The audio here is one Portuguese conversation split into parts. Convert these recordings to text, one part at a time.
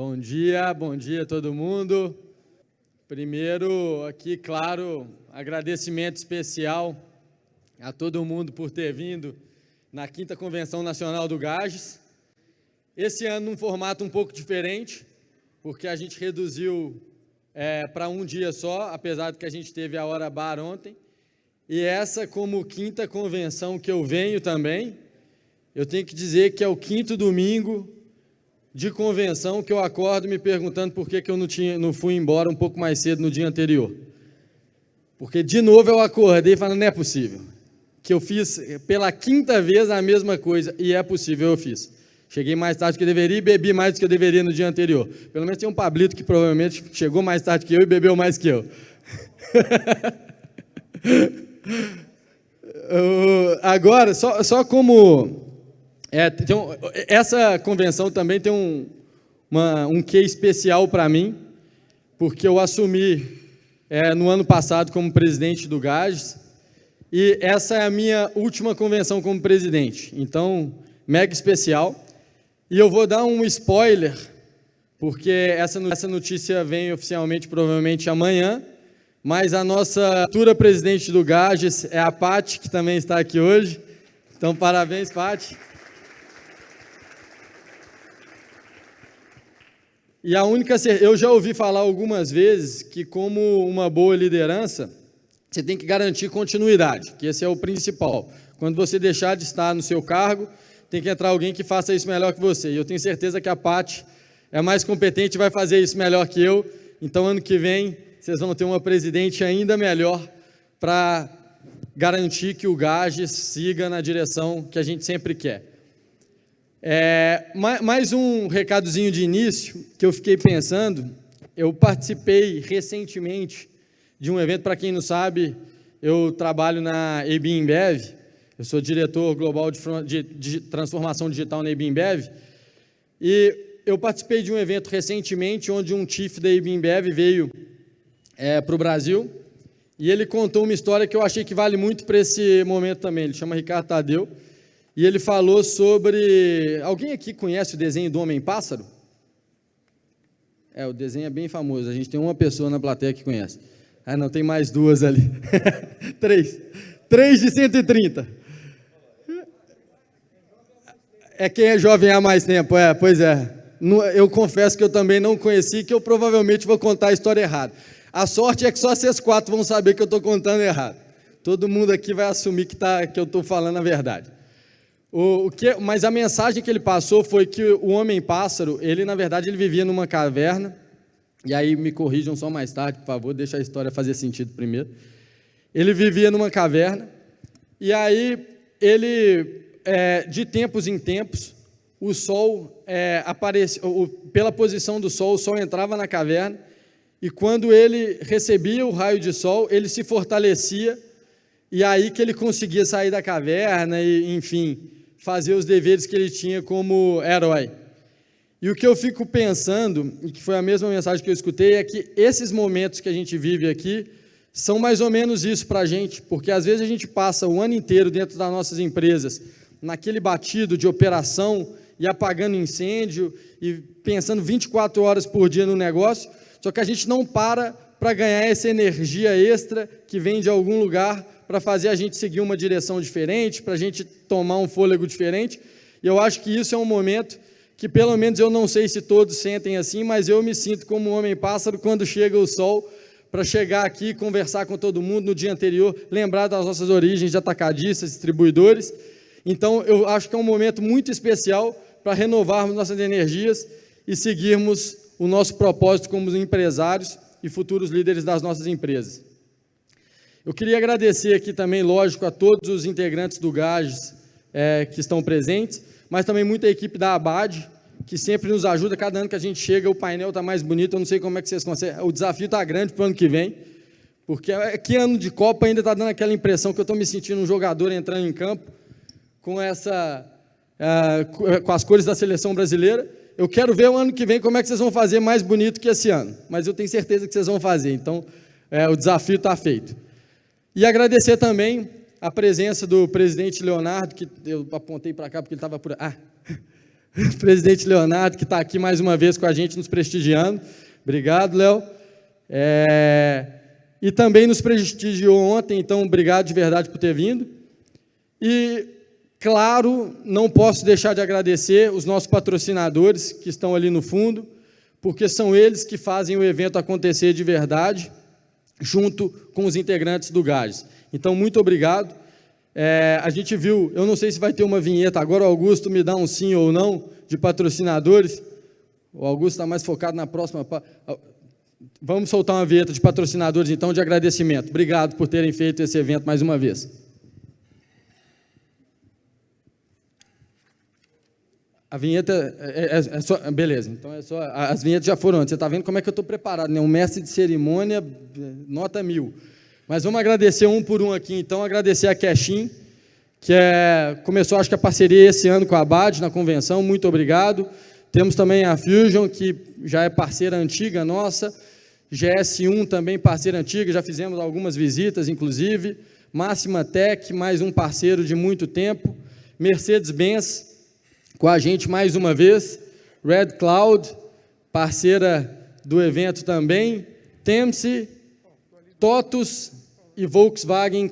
Bom dia a todo mundo. Primeiro, aqui, claro, agradecimento especial a todo mundo por ter vindo na 5ª Convenção Nacional do GAGES. Esse ano num formato um pouco diferente, porque a gente reduziu para um dia só, apesar de que a gente teve a hora bar ontem. E essa, como 5ª convenção que eu venho também, eu tenho que dizer que é o 5º domingo de convenção que eu acordo me perguntando por que eu não fui embora um pouco mais cedo no dia anterior. Porque, de novo, eu acordei falando, não é possível, que eu fiz pela 5ª vez a mesma coisa, e é possível, eu fiz. Cheguei mais tarde do que eu deveria e bebi mais do que eu deveria no dia anterior. Pelo menos tem um Pablito que provavelmente chegou mais tarde que eu e bebeu mais que eu. Agora, só como... essa convenção também tem um quê especial para mim, porque eu assumi no ano passado como presidente do GAGES, e essa é a minha última convenção como presidente, então, mega especial. E eu vou dar um spoiler, porque essa notícia vem oficialmente, provavelmente amanhã, mas a nossa futura presidente do GAGES é a Paty, que também está aqui hoje. Então, parabéns, Paty. E eu já ouvi falar algumas vezes que, como uma boa liderança, você tem que garantir continuidade, que esse é o principal. Quando você deixar de estar no seu cargo, tem que entrar alguém que faça isso melhor que você. E eu tenho certeza que a Paty é mais competente e vai fazer isso melhor que eu. Então, ano que vem, vocês vão ter uma presidente ainda melhor para garantir que o GAGES siga na direção que a gente sempre quer. Mais um recadozinho de início que eu fiquei pensando. Eu participei recentemente de um evento, para quem não sabe, eu trabalho na AB InBev, eu sou diretor global de transformação digital na AB InBev, e eu participei de um evento recentemente onde um chief da AB InBev veio para o Brasil, e ele contou uma história que eu achei que vale muito para esse momento também. Ele chama Ricardo Tadeu, e ele falou sobre... Alguém aqui conhece o desenho do Homem-Pássaro? O desenho é bem famoso, a gente tem uma pessoa na plateia que conhece. Ah, não, tem mais duas ali. 3 de 130. Quem é jovem há mais tempo, pois é. Eu confesso que eu também não conheci, que eu provavelmente vou contar a história errada. A sorte é que só vocês 4 vão saber que eu estou contando errado. Todo mundo aqui vai assumir que eu estou falando a verdade. Mas a mensagem que ele passou foi que o Homem-Pássaro, na verdade, ele vivia numa caverna, e aí me corrijam só mais tarde, por favor, deixa a história fazer sentido primeiro. Ele vivia numa caverna, e aí de tempos em tempos, o sol aparecia, pela posição do sol, o sol entrava na caverna, e quando ele recebia o raio de sol, ele se fortalecia, e aí que ele conseguia sair da caverna e, enfim, fazer os deveres que ele tinha como herói. E o que eu fico pensando, e que foi a mesma mensagem que eu escutei, é que esses momentos que a gente vive aqui são mais ou menos isso para a gente, porque às vezes a gente passa o ano inteiro dentro das nossas empresas, naquele batido de operação e apagando incêndio e pensando 24 horas por dia no negócio, só que a gente não para ganhar essa energia extra que vem de algum lugar para fazer a gente seguir uma direção diferente, para a gente tomar um fôlego diferente. E eu acho que isso é um momento que, pelo menos, eu não sei se todos sentem assim, mas eu me sinto como um homem-pássaro quando chega o sol, para chegar aqui, conversar com todo mundo no dia anterior, lembrar das nossas origens de atacadistas, distribuidores. Então, eu acho que é um momento muito especial para renovarmos nossas energias e seguirmos o nosso propósito como empresários e futuros líderes das nossas empresas. Eu queria agradecer aqui também, lógico, a todos os integrantes do GAGES que estão presentes, mas também muita equipe da ABAD, que sempre nos ajuda. Cada ano que a gente chega, o painel está mais bonito. Eu não sei como é que vocês conseguem. O desafio está grande para o ano que vem, porque que ano de Copa ainda está dando aquela impressão que eu estou me sentindo um jogador entrando em campo com com as cores da seleção brasileira. Eu quero ver o ano que vem como é que vocês vão fazer mais bonito que esse ano, mas eu tenho certeza que vocês vão fazer. Então, o desafio está feito. E agradecer também a presença do presidente Leonardo, que eu apontei para cá porque ele estava por... presidente Leonardo, que está aqui mais uma vez com a gente, nos prestigiando. Obrigado, Léo. E também nos prestigiou ontem, então, obrigado de verdade por ter vindo. E, claro, não posso deixar de agradecer os nossos patrocinadores, que estão ali no fundo, porque são eles que fazem o evento acontecer de verdade, junto com os integrantes do GAGES. Então, muito obrigado. A gente viu, eu não sei se vai ter uma vinheta agora, o Augusto me dá um sim ou não, de patrocinadores. O Augusto está mais focado na próxima. Vamos soltar uma vinheta de patrocinadores, então, de agradecimento. Obrigado por terem feito esse evento mais uma vez. A vinheta é só... Beleza, então é só... As vinhetas já foram antes. Você está vendo como é que eu estou preparado, né? Um mestre de cerimônia, nota 1000. Mas vamos agradecer um por um aqui, então. Agradecer a Cashin, que começou, acho que a parceria esse ano com a Abad, na convenção. Muito obrigado. Temos também a Fusion, que já é parceira antiga nossa. GS1 também parceira antiga, já fizemos algumas visitas, inclusive. Máxima Tech, mais um parceiro de muito tempo. Mercedes-Benz, com a gente mais uma vez. Red Cloud, parceira do evento também. Temse, TOTUS e Volkswagen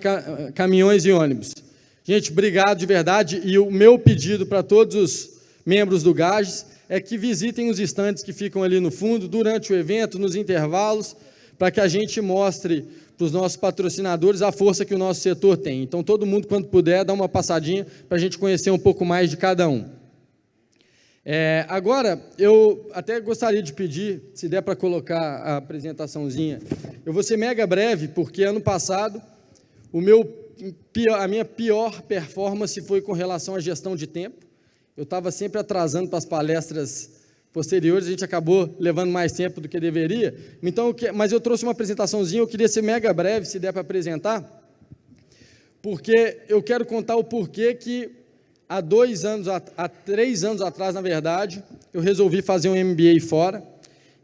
Caminhões e Ônibus. Gente, obrigado de verdade. E o meu pedido para todos os membros do GAGES é que visitem os estandes que ficam ali no fundo, durante o evento, nos intervalos, para que a gente mostre para os nossos patrocinadores a força que o nosso setor tem. Então, todo mundo, quando puder, dá uma passadinha para a gente conhecer um pouco mais de cada um. Agora, eu até gostaria de pedir, se der para colocar a apresentaçãozinha, eu vou ser mega breve, porque ano passado, a minha pior performance foi com relação à gestão de tempo. Eu estava sempre atrasando para as palestras posteriores, a gente acabou levando mais tempo do que deveria. Então, mas eu trouxe uma apresentaçãozinha, eu queria ser mega breve, se der para apresentar, porque eu quero contar o porquê que há 3 anos atrás, na verdade, eu resolvi fazer um MBA fora.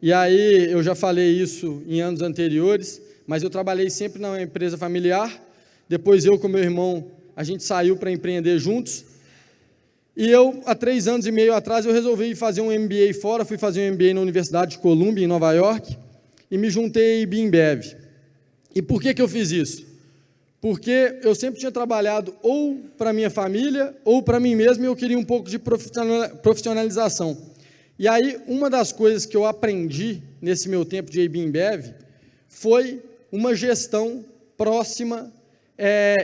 E aí, eu já falei isso em anos anteriores, mas eu trabalhei sempre na empresa familiar. Depois, eu com meu irmão, a gente saiu para empreender juntos. E eu, há 3 anos e meio atrás, eu resolvi fazer um MBA fora. Fui fazer um MBA na Universidade de Columbia, em Nova York, e me juntei à IB InBev. E por que eu fiz isso? Porque eu sempre tinha trabalhado ou para minha família ou para mim mesmo e eu queria um pouco de profissionalização. E aí, uma das coisas que eu aprendi nesse meu tempo de IB InBev foi uma gestão próxima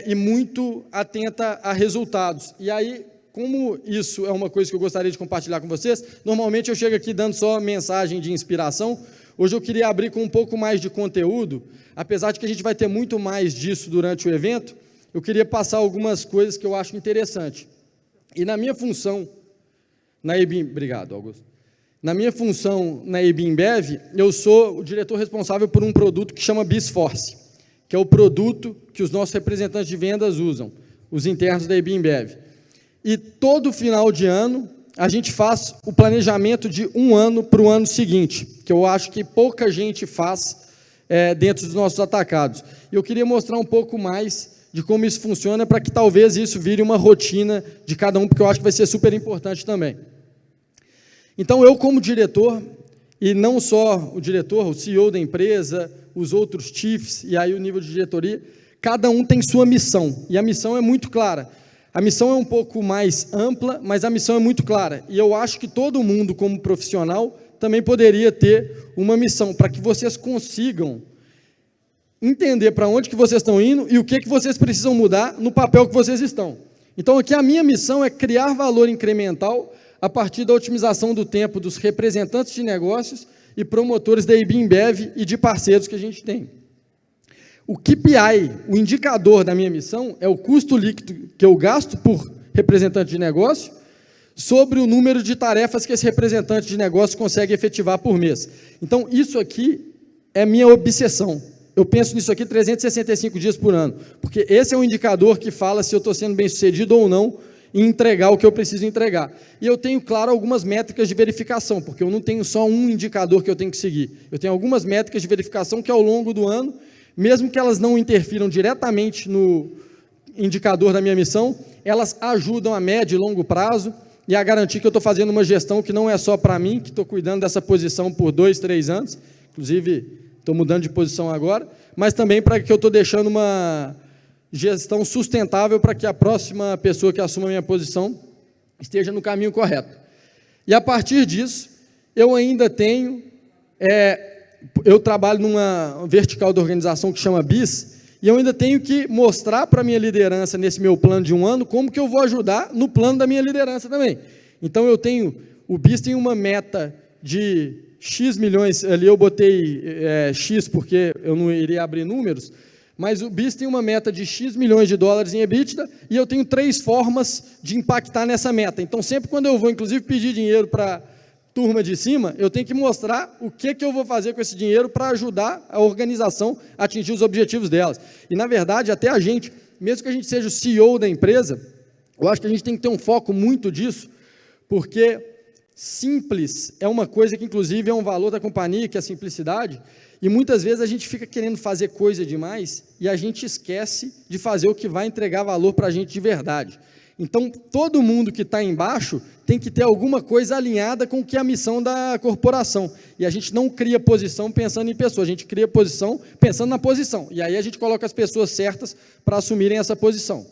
e muito atenta a resultados. E aí, como isso é uma coisa que eu gostaria de compartilhar com vocês, normalmente eu chego aqui dando só mensagem de inspiração. Hoje eu queria abrir com um pouco mais de conteúdo, apesar de que a gente vai ter muito mais disso durante o evento, eu queria passar algumas coisas que eu acho interessante. E na minha função, obrigado, Augusto. Na minha função na IB InBev, eu sou o diretor responsável por um produto que chama BizForce, que é o produto que os nossos representantes de vendas usam, os internos da IB InBev. E todo final de ano, a gente faz o planejamento de um ano para o ano seguinte, que eu acho que pouca gente faz dentro dos nossos atacados. E eu queria mostrar um pouco mais de como isso funciona, para que talvez isso vire uma rotina de cada um, porque eu acho que vai ser super importante também. Então, eu como diretor, e não só o diretor, o CEO da empresa, os outros chiefs, e aí o nível de diretoria, cada um tem sua missão, e a missão é muito clara. A missão é um pouco mais ampla, mas a missão é muito clara. E eu acho que todo mundo, como profissional, também poderia ter uma missão, para que vocês consigam entender para onde que vocês estão indo e o que vocês precisam mudar no papel que vocês estão. Então, aqui a minha missão é criar valor incremental a partir da otimização do tempo dos representantes de negócios e promotores da IB InBev e de parceiros que a gente tem. O KPI, o indicador da minha missão, é o custo líquido que eu gasto por representante de negócio sobre o número de tarefas que esse representante de negócio consegue efetivar por mês. Então, isso aqui é minha obsessão. Eu penso nisso aqui 365 dias por ano, porque esse é um indicador que fala se eu estou sendo bem-sucedido ou não em entregar o que eu preciso entregar. E eu tenho, claro, algumas métricas de verificação, porque eu não tenho só um indicador que eu tenho que seguir. Eu tenho algumas métricas de verificação que, ao longo do ano, mesmo que elas não interfiram diretamente no indicador da minha missão, elas ajudam a médio e longo prazo e a garantir que eu estou fazendo uma gestão que não é só para mim, que estou cuidando dessa posição por 2, 3 anos, inclusive estou mudando de posição agora, mas também para que eu estou deixando uma gestão sustentável para que a próxima pessoa que assuma a minha posição esteja no caminho correto. E a partir disso, eu ainda tenho, eu trabalho numa vertical da organização que chama BIS, e eu ainda tenho que mostrar para a minha liderança, nesse meu plano de 1 ano, como que eu vou ajudar no plano da minha liderança também. Então, o BIS tem uma meta de X milhões, ali eu botei X porque eu não iria abrir números, mas o BIS tem uma meta de X milhões de dólares em EBITDA, e eu tenho 3 formas de impactar nessa meta. Então, sempre quando eu vou, inclusive, pedir dinheiro para turma de cima, eu tenho que mostrar o que eu vou fazer com esse dinheiro para ajudar a organização a atingir os objetivos delas. E, na verdade, até a gente, mesmo que a gente seja o CEO da empresa, eu acho que a gente tem que ter um foco muito disso, porque simples é uma coisa que, inclusive, é um valor da companhia, que é a simplicidade, e muitas vezes a gente fica querendo fazer coisa demais e a gente esquece de fazer o que vai entregar valor para a gente de verdade. Então, todo mundo que está embaixo tem que ter alguma coisa alinhada com o que é a missão da corporação. E a gente não cria posição pensando em pessoa, a gente cria posição pensando na posição. E aí a gente coloca as pessoas certas para assumirem essa posição.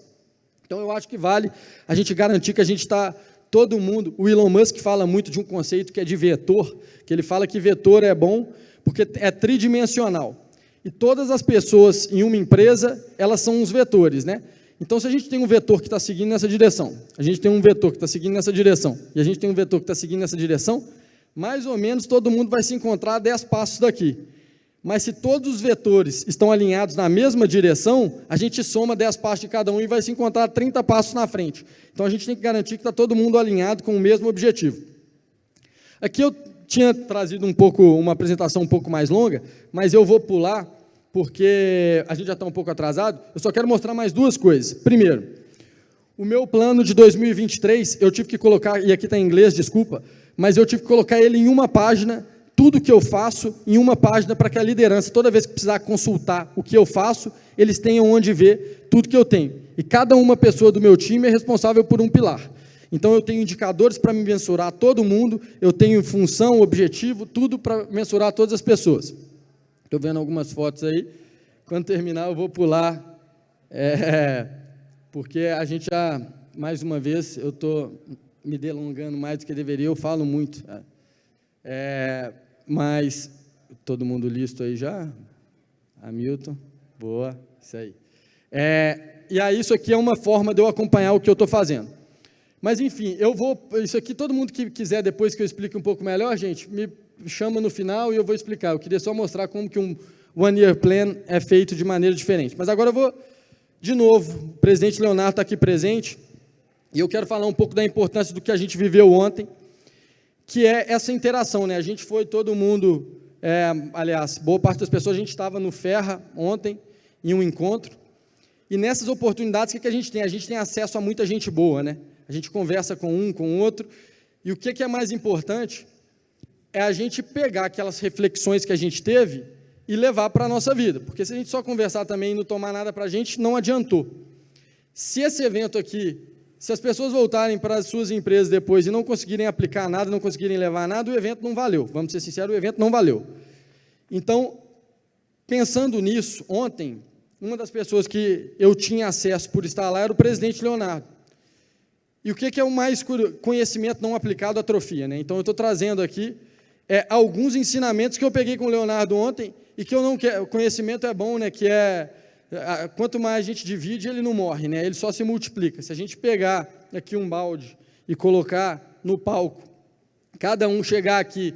Então, eu acho que vale a gente garantir que a gente está, todo mundo, o Elon Musk fala muito de um conceito que é de vetor, que ele fala que vetor é bom porque é tridimensional. E todas as pessoas em uma empresa, elas são os vetores, né? Então, se a gente tem um vetor que está seguindo nessa direção, a gente tem um vetor que está seguindo nessa direção, e a gente tem um vetor que está seguindo nessa direção, mais ou menos todo mundo vai se encontrar a 10 passos daqui. Mas se todos os vetores estão alinhados na mesma direção, a gente soma 10 passos de cada um e vai se encontrar 30 passos na frente. Então, a gente tem que garantir que está todo mundo alinhado com o mesmo objetivo. Aqui eu tinha trazido uma apresentação um pouco mais longa, mas eu vou pular, porque a gente já está um pouco atrasado. Eu só quero mostrar mais 2 coisas. Primeiro, o meu plano de 2023, eu tive que colocar, e aqui está em inglês, desculpa, mas eu tive que colocar ele em uma página, tudo que eu faço em uma página, para que a liderança, toda vez que precisar consultar o que eu faço, eles tenham onde ver tudo que eu tenho. E cada uma pessoa do meu time é responsável por um pilar. Então, eu tenho indicadores para me mensurar todo mundo, eu tenho função, objetivo, tudo para mensurar todas as pessoas. Estou vendo algumas fotos aí. Quando terminar, eu vou pular, porque a gente já, mais uma vez, eu estou me delongando mais do que deveria, eu falo muito. Mas, todo mundo listo aí já? Hamilton, boa, isso aí. E aí, isso aqui é uma forma de eu acompanhar o que eu estou fazendo. Mas, enfim, isso aqui, todo mundo que quiser, depois que eu explique um pouco melhor, gente, me chama no final e eu vou explicar. Eu queria só mostrar como que um One Year Plan é feito de maneira diferente. Mas agora eu vou, de novo, o presidente Leonardo está aqui presente, e eu quero falar um pouco da importância do que a gente viveu ontem, que é essa interação, né? A gente foi todo mundo, aliás, boa parte das pessoas, a gente estava no Ferra ontem, em um encontro, e nessas oportunidades, o que a gente tem? A gente tem acesso a muita gente boa, né? A gente conversa com um, com o outro, e o que é mais importante é a gente pegar aquelas reflexões que a gente teve e levar para a nossa vida, porque se a gente só conversar também e não tomar nada para a gente, não adiantou. Se esse evento aqui, se as pessoas voltarem para as suas empresas depois e não conseguirem aplicar nada, não conseguirem levar nada, o evento não valeu, vamos ser sinceros, o evento não valeu. Então, pensando nisso, ontem, uma das pessoas que eu tinha acesso por estar lá era o presidente Leonardo. E o que é o mais conhecimento não aplicado? Atrofia, né? Então, eu estou trazendo aqui alguns ensinamentos que eu peguei com o Leonardo ontem, e que eu não quero, o conhecimento é bom, né? Que quanto mais a gente divide, ele não morre, né? Ele só se multiplica. Se a gente pegar aqui um balde e colocar no palco, cada um chegar aqui,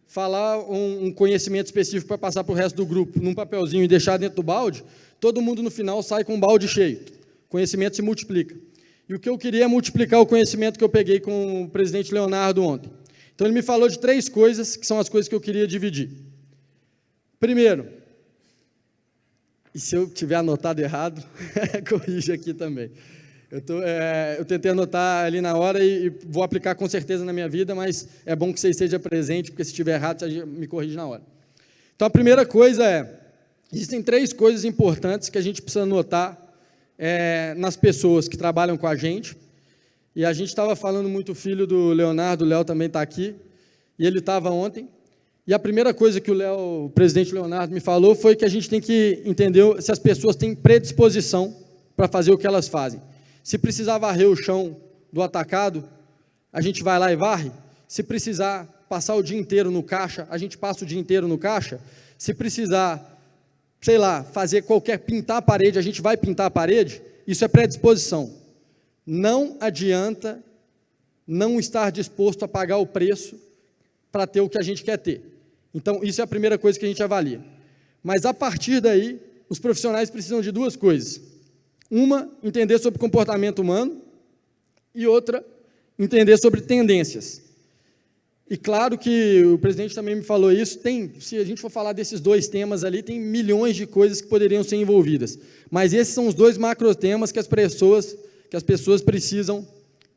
falar um conhecimento específico para passar para o resto do grupo, num papelzinho e deixar dentro do balde, todo mundo no final sai com um balde cheio. O conhecimento se multiplica. E o que eu queria é multiplicar o conhecimento que eu peguei com o presidente Leonardo ontem. Então, ele me falou de 3 coisas, que são as coisas que eu queria dividir. Primeiro, e se eu tiver anotado errado, corrija aqui também. Eu tentei anotar ali na hora e vou aplicar com certeza na minha vida, mas é bom que você esteja presente, porque se estiver errado, você me corrige na hora. Então, a primeira coisa existem 3 coisas importantes que a gente precisa notar nas pessoas que trabalham com a gente, E a gente estava falando muito, o filho do Leonardo, o Léo também está aqui, e ele estava ontem, e a primeira coisa que o presidente Leonardo me falou foi que a gente tem que entender se as pessoas têm predisposição para fazer o que elas fazem. Se precisar varrer o chão do atacado, a gente vai lá e varre. Se precisar passar o dia inteiro no caixa, a gente passa o dia inteiro no caixa. Se precisar, sei lá, pintar a parede, a gente vai pintar a parede. Isso é predisposição. Não adianta não estar disposto a pagar o preço para ter o que a gente quer ter. Então, isso é a primeira coisa que a gente avalia. Mas, a partir daí, os profissionais precisam de duas coisas. Uma, entender sobre comportamento humano, e outra, entender sobre tendências. E claro que o presidente também me falou isso, se a gente for falar desses dois temas ali, tem milhões de coisas que poderiam ser envolvidas. Mas esses são os dois macrotemas que as pessoas precisam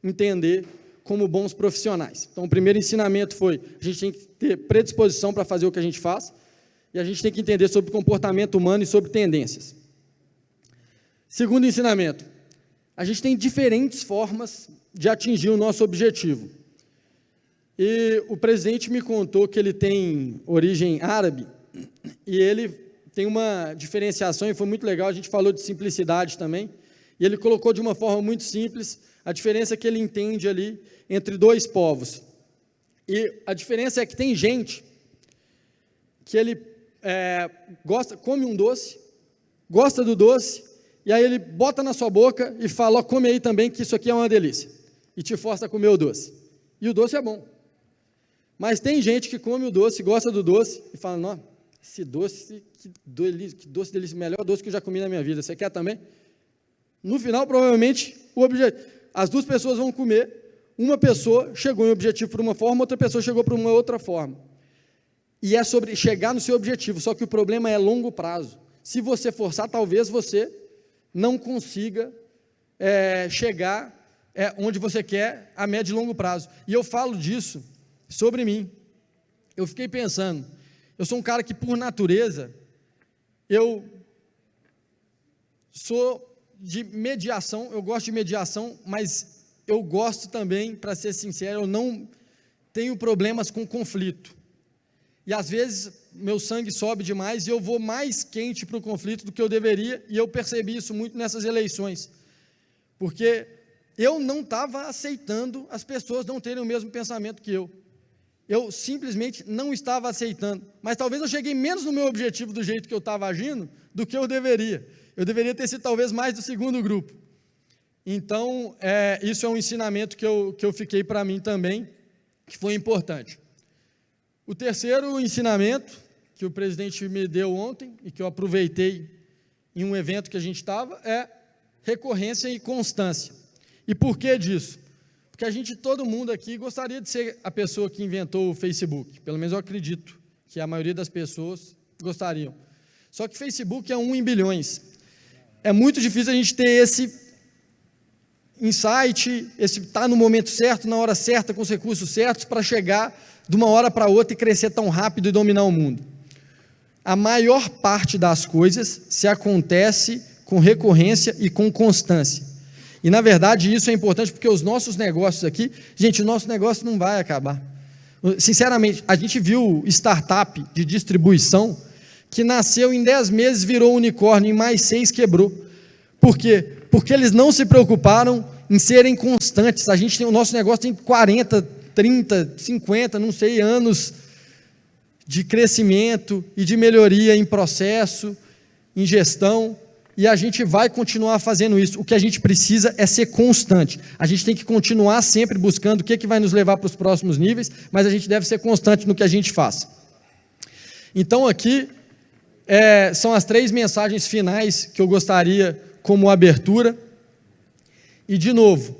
entender como bons profissionais. Então, o primeiro ensinamento foi, a gente tem que ter predisposição para fazer o que a gente faz, e a gente tem que entender sobre comportamento humano e sobre tendências. Segundo ensinamento, a gente tem diferentes formas de atingir o nosso objetivo. E o presidente me contou que ele tem origem árabe, e ele tem uma diferenciação, e foi muito legal, a gente falou de simplicidade também, e ele colocou de uma forma muito simples a diferença que ele entende ali entre dois povos. E a diferença é que tem gente que ele come um doce, gosta do doce, e aí ele bota na sua boca e fala, come aí também, que isso aqui é uma delícia, e te força a comer o doce. E o doce é bom. Mas tem gente que come o doce, gosta do doce, e fala, não, esse doce, que doce delícia, melhor doce que eu já comi na minha vida, você quer também? No final, provavelmente, as duas pessoas vão comer, uma pessoa chegou em objetivo por uma forma, outra pessoa chegou por uma outra forma. E é sobre chegar no seu objetivo, só que o problema é longo prazo. Se você forçar, talvez você não consiga chegar onde você quer a médio e longo prazo. E eu falo disso sobre mim. Eu fiquei pensando, eu sou um cara que, por natureza, eu sou de mediação, eu gosto de mediação, mas eu gosto também, para ser sincero, eu não tenho problemas com conflito. E às vezes meu sangue sobe demais e eu vou mais quente para o conflito do que eu deveria, e eu percebi isso muito nessas eleições, porque eu não estava aceitando as pessoas não terem o mesmo pensamento que eu simplesmente não estava aceitando, mas talvez eu cheguei menos no meu objetivo do jeito que eu estava agindo, do que eu deveria ter sido talvez mais do segundo grupo. Então, isso é um ensinamento que eu fiquei para mim também, que foi importante. O terceiro ensinamento que o presidente me deu ontem, e que eu aproveitei em um evento que a gente estava, é recorrência e constância. E por que disso? Porque todo mundo aqui gostaria de ser a pessoa que inventou o Facebook, pelo menos eu acredito que a maioria das pessoas gostariam. Só que Facebook é 1 em bilhões. É muito difícil a gente ter esse insight, estar no momento certo, na hora certa, com os recursos certos, para chegar de uma hora para outra e crescer tão rápido e dominar o mundo. A maior parte das coisas se acontece com recorrência e com constância. E, na verdade, isso é importante porque os nossos negócios aqui, gente, o nosso negócio não vai acabar. Sinceramente, a gente viu startup de distribuição que nasceu em 10 meses, virou unicórnio, em mais 6 quebrou. Por quê? Porque eles não se preocuparam em serem constantes. O nosso negócio tem 40, 30, 50, não sei, anos de crescimento e de melhoria em processo, em gestão, e a gente vai continuar fazendo isso. O que a gente precisa é ser constante. A gente tem que continuar sempre buscando o que vai nos levar para os próximos níveis, mas a gente deve ser constante no que a gente faz. Então, aqui são as 3 mensagens finais que eu gostaria como abertura. E, de novo,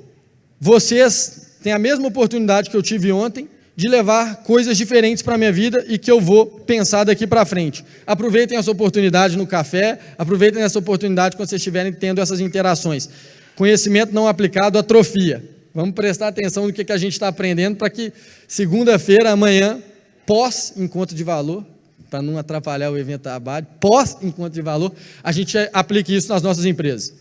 vocês têm a mesma oportunidade que eu tive ontem de levar coisas diferentes para a minha vida e que eu vou pensar daqui para frente. Aproveitem essa oportunidade no café, aproveitem essa oportunidade quando vocês estiverem tendo essas interações. Conhecimento não aplicado atrofia. Vamos prestar atenção no que a gente está aprendendo para que segunda-feira, amanhã, pós-encontro de valor, para não atrapalhar o evento da Abade, pós-encontro de valor, a gente aplique isso nas nossas empresas.